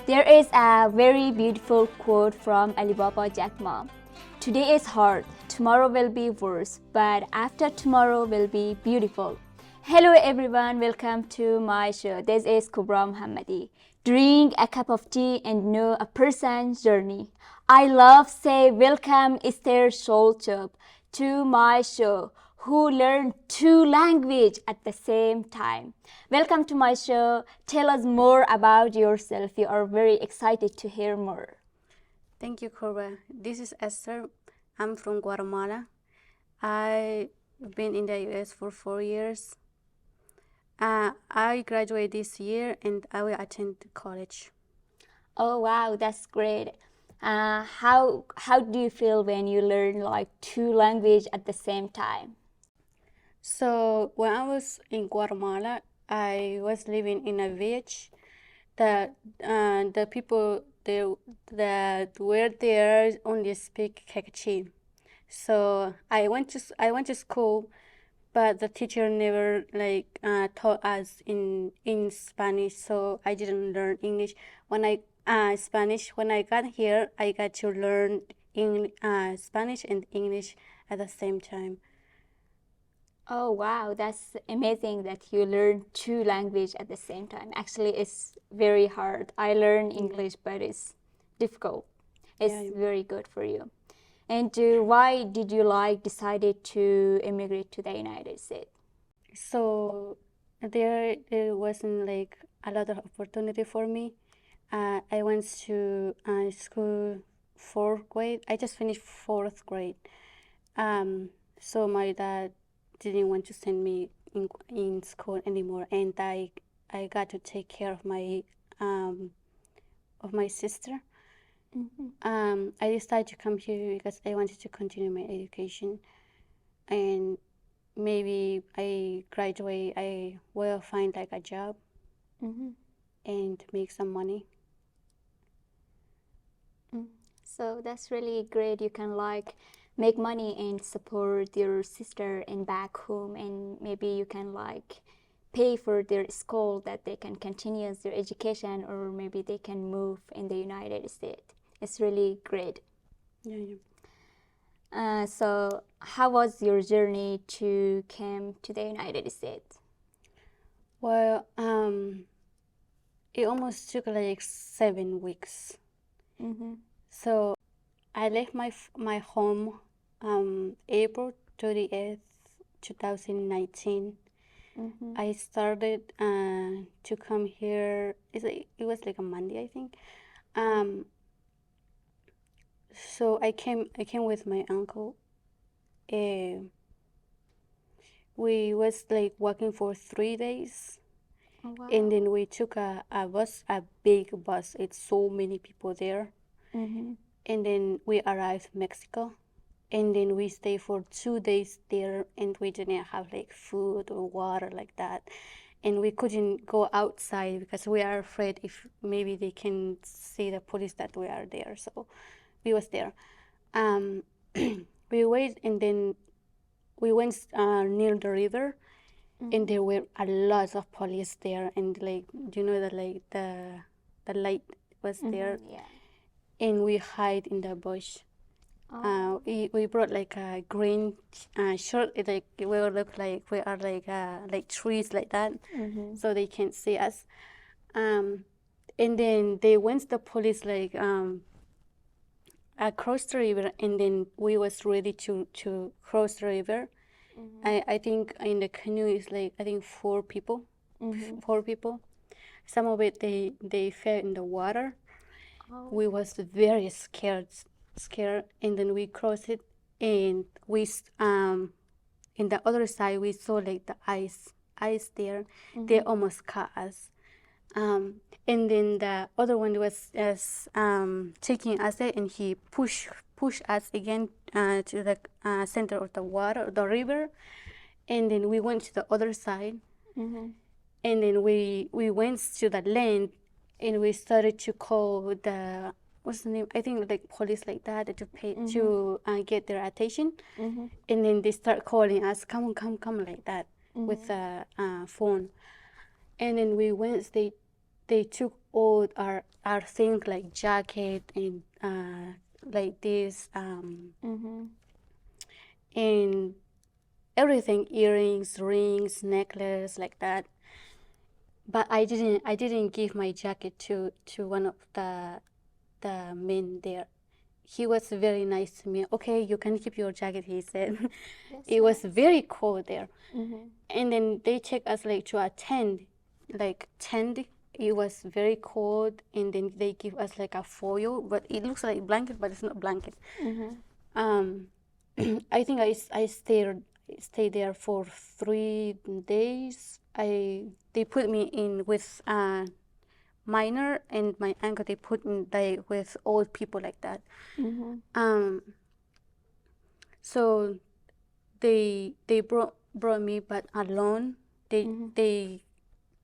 There is a very beautiful quote from Alibaba Jack Ma. Today is hard, tomorrow will be worse, but after tomorrow will be beautiful. Hello everyone, welcome to my show. This is Kubra Mohammadi. Drink a cup of tea and know a person's journey. I love say welcome Esther Xol Chub to my show, who learn two languages at the same time. Welcome to my show. Tell us more about yourself. We are very excited to hear more. Thank you, Kubra. This is Esther. I'm from Guatemala. I've been in the US for 4 years. I graduated this year and I will attend college. Oh wow, that's great. How do you feel when you learn like two languages at the same time? So when I was in Guatemala, I was living in a village the people there that were there only speak Quechua. So I went to school, but the teacher never taught us in Spanish, so I didn't learn English. Spanish when I got here, I got to learn Spanish and English at the same time. Oh wow, that's amazing that you learn two languages at the same time. Actually, it's very hard. I learn English, but it's difficult. It's very good for you. And why did you decided to immigrate to the United States? So there wasn't like a lot of opportunity for me. I went to school 4th grade. I just finished 4th grade. So my dad didn't want to send me in school anymore, and I got to take care of my sister. Mm-hmm. I decided to come here because I wanted to continue my education, and maybe I graduate, I will find like a job and make some money. So that's really great. You can make money and support your sister in back home, and maybe you can pay for their school that they can continue their education, or maybe they can move in the United States. It's really great. So how was your journey to come to the United States? Well, it almost took like 7 weeks. So I left my home April 30th, 2019. I started to come here. It was like a Monday, I think. So I came with my uncle. We was like walking for 3 days. Oh, wow. And then we took a bus, a big bus. It's so many people there. And then we arrived Mexico. And then we stayed for 2 days there, and we didn't have like food or water like that. And we couldn't go outside because we are afraid if maybe they can see the police that we are there. So we was there. We wait, and then we went near the river, and there were a lot of police there, and the light was there. Yeah. And we hide in the bush. We brought like a green shirt. Like we will look like we are like trees like that, so they can't see us. And then they went the police across the river, and then we was ready to cross the river. I think in the canoe is like I think 4 people. 4 people. Some of it they fell in the water. We was very scared, and then we crossed it, and we in the other side we saw like the ice there. They almost caught us. And then the other one was taking us there, and he pushed us again to the center of the river, and then we went to the other side, and then we went to the land, and we started to call the what's the name? I think like police like that to pay to get their attention, and then they start calling us, come like that with the phone, and then we went. They took all our things like jacket and like this and everything, earrings, rings, necklace, like that. But I didn't give my jacket to one of the men there. He was very nice to me. Okay, you can keep your jacket, he said. It was very cold there. And then they take us like to a tent, like tent. It was very cold, and then they give us like a foil, but it looks like blanket, but it's not blanket. I think I stayed there for 3 days. They put me in with minor, and my uncle they put in like with old people like that. So they brought me, but alone. They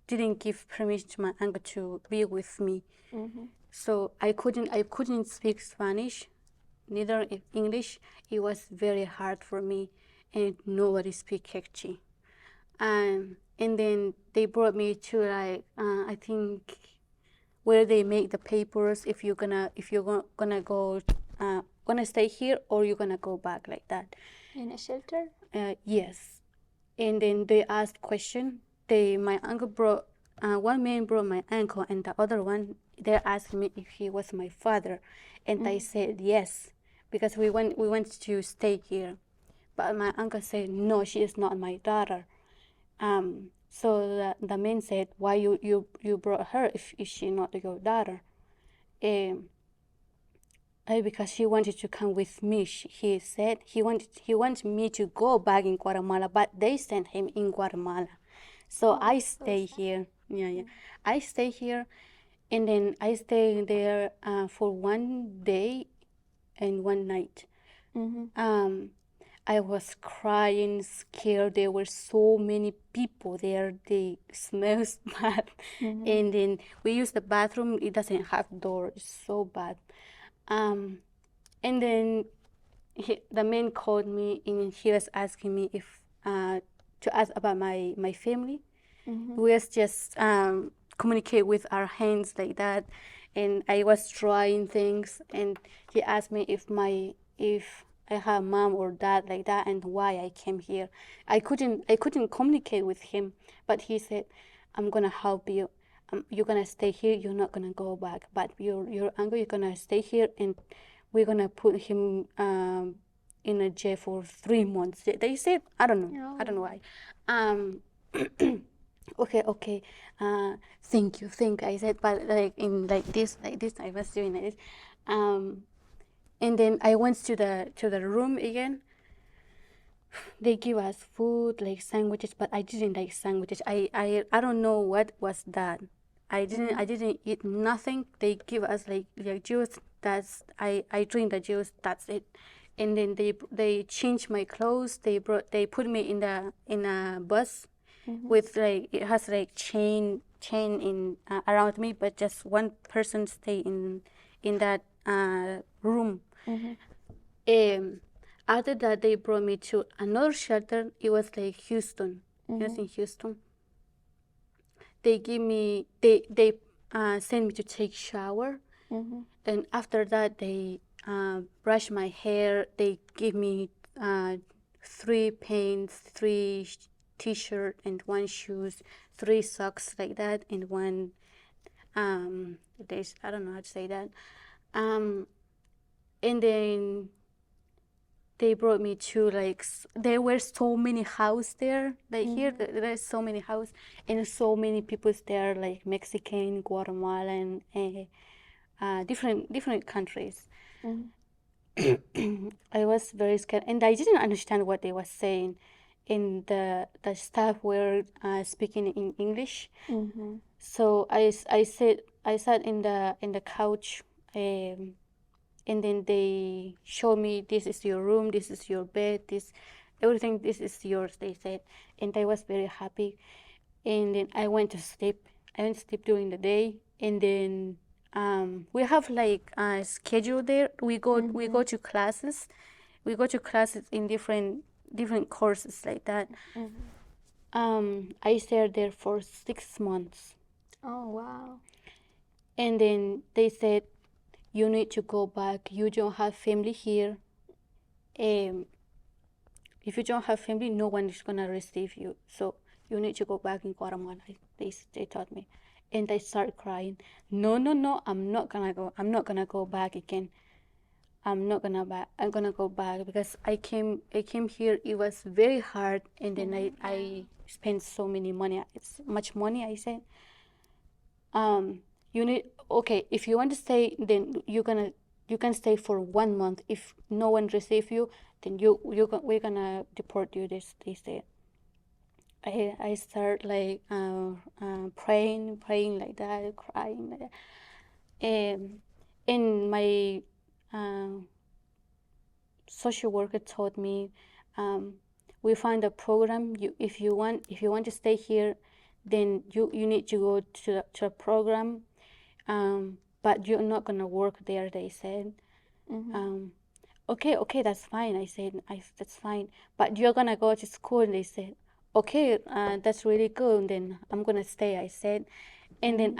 didn't give permission to my uncle to be with me. So I couldn't speak Spanish, neither English. It was very hard for me, and nobody speak Kekchi. And then they brought me to like I think where they make the papers if you're gonna go gonna stay here or you're gonna go back, like that. In a shelter? Yes. And then they asked question. My uncle brought one man brought my uncle, and the other one they asked me if he was my father, and I said yes, because we went to stay here. But my uncle said no, she is not my daughter. So the man said, why you brought her if she not your daughter? Because she wanted to come with me. He said he wanted me to go back in Guatemala, but they sent him in Guatemala. So I stay here. Yeah. I stay here, and then I stay there for 1 day and 1 night. I was crying, scared. There were so many people there. They smell bad. And then we use the bathroom. It doesn't have door. It's so bad. And then the man called me, and he was asking me if to ask about my family. We was just communicate with our hands like that, and I was trying things, and he asked me if I have mom or dad like that, and why I came here. I couldn't communicate with him, but he said, I'm gonna help you. You're gonna stay here. You're not gonna go back. But your uncle, you're gonna stay here, and we're gonna put him in a jail for 3 months. They said, I don't know. I don't know why. Okay. Thank you. I said, but like in like this, I was doing like this. And then I went to the room again. They give us food like sandwiches, but I didn't like sandwiches. I don't know what was that. I didn't eat nothing. They give us like juice. I drink the juice. That's it. And then they changed my clothes. They put me in a bus with like it has like chain in around me, but just one person stay in that room. After that, they brought me to another shelter. It was like Houston. It was in Houston. They sent me to take shower, and after that they brush my hair. They give me 3 pants, 3 t-shirt, and 1 shoes, 3 socks like that, and 1 I don't know how to say that. And then they brought me to like there were so many houses there. Like here, there's so many houses and so many people there, like Mexican, Guatemalan, different countries. I was very scared, and I didn't understand what they were saying. And the staff were speaking in English. So I sat in the couch. And then they showed me, this is your room, this is your bed, everything, this is yours, they said. And I was very happy. And then I went to sleep. During the day. And then we have like a schedule there. We go to classes. We go to classes in different courses like that. I stayed there for 6 months. Oh, wow. And then they said, you need to go back. You don't have family here. If you don't have family, no one is gonna receive you. So you need to go back in Guatemala. They told me, and I started crying. No, no, no! I'm not gonna go. I'm not gonna go back again. I'm not gonna back. I'm gonna go back because I came here. It was very hard, and then I spent so many money. It's much money. I said, you need, okay, if you want to stay, then you can stay for 1 month. If no one receive you, then we're gonna deport you. They said. I start like praying like that, crying like that. And my social worker told me, we find a program. If you want to stay here, then you need to go to a program, but you're not gonna work there. They said, okay, that's fine. I said, that's fine, but you're gonna go to school. They said, okay, that's really good. Then I'm gonna stay. I said, and then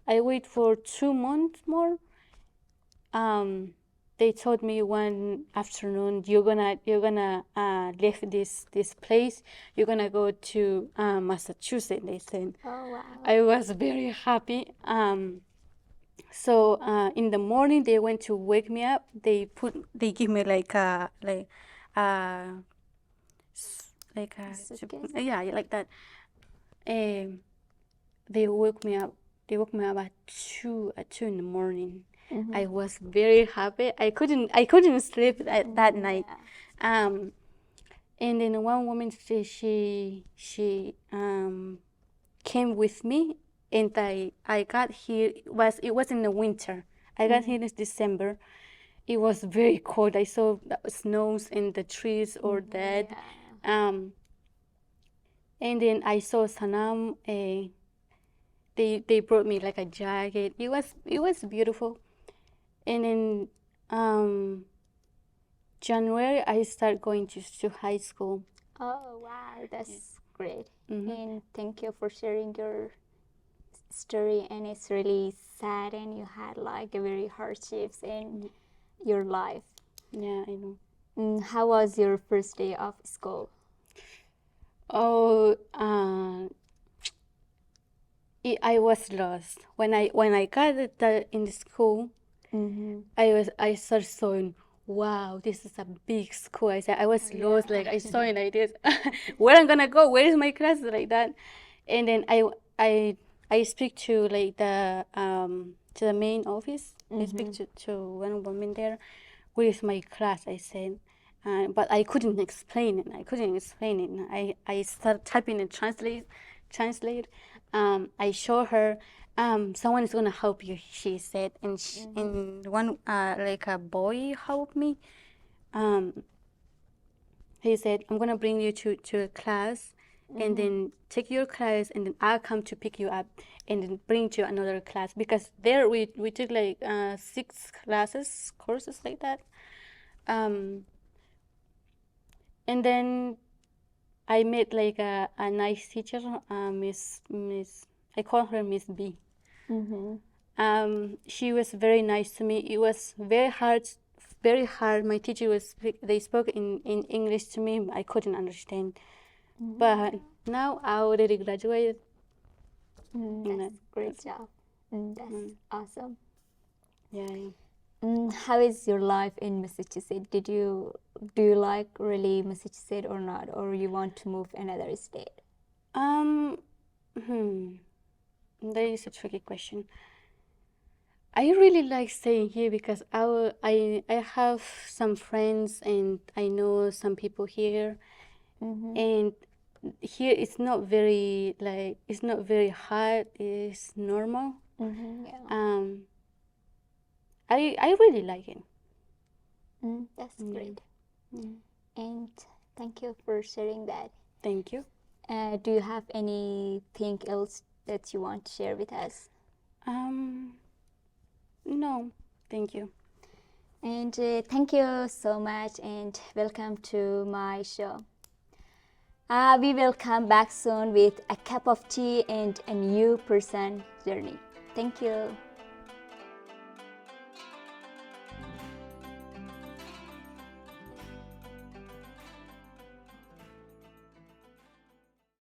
I wait for 2 months more. They told me one afternoon, you're gonna leave this place. You're gonna go to Massachusetts. They said. Oh wow. I was very happy. So in the morning they went to wake me up. They give me like a Suitcase? yeah, like that. They woke me up. They woke me up at 2 in the morning. I was very happy. I couldn't sleep that night. And then one woman said she came with me, and I got here. It was in the winter. I got here in December. It was very cold. I saw the snows and the trees all dead. And then I saw Sanam. They brought me like a jacket. It was beautiful. And in January I started going to high school. Oh wow, that's great. And thank you for sharing your story. And it's really sad, and you had like a very hardships in your life. Yeah, I know. How was your first day of school? Oh, I was lost when I got in the school. I started saying, wow, this is a big school. I said I was lost, like I saw it like this. Where I'm gonna go? Where is my class? Like that. And then I speak to like to the main office. I speak to one woman there. Where is my class? I said. But I couldn't explain it. I started typing and translate. I show her. Someone is gonna help you, she said, and one like a boy helped me. He said, I'm gonna bring you to a class, and then take your class, and then I'll come to pick you up, and then bring you to another class, because there we took like 6 courses like that. And then I met like a nice teacher, Miss. I call her Miss B. She was very nice to me. It was very hard. My teacher they spoke in English to me. I couldn't understand. But now I already graduated. That's great job. That's awesome. Yeah. How is your life in Massachusetts? Do you like really Massachusetts or not, or you want to move another state? That is a tricky question. I really like staying here because I have some friends, and I know some people here, and here it's not very hot. It's normal. I really like it. That's great. And thank you for sharing that. Thank you. Do you have anything else that you want to share with us? No, thank you. And thank you so much, and welcome to my show. We will come back soon with a cup of tea and a new person journey. Thank you.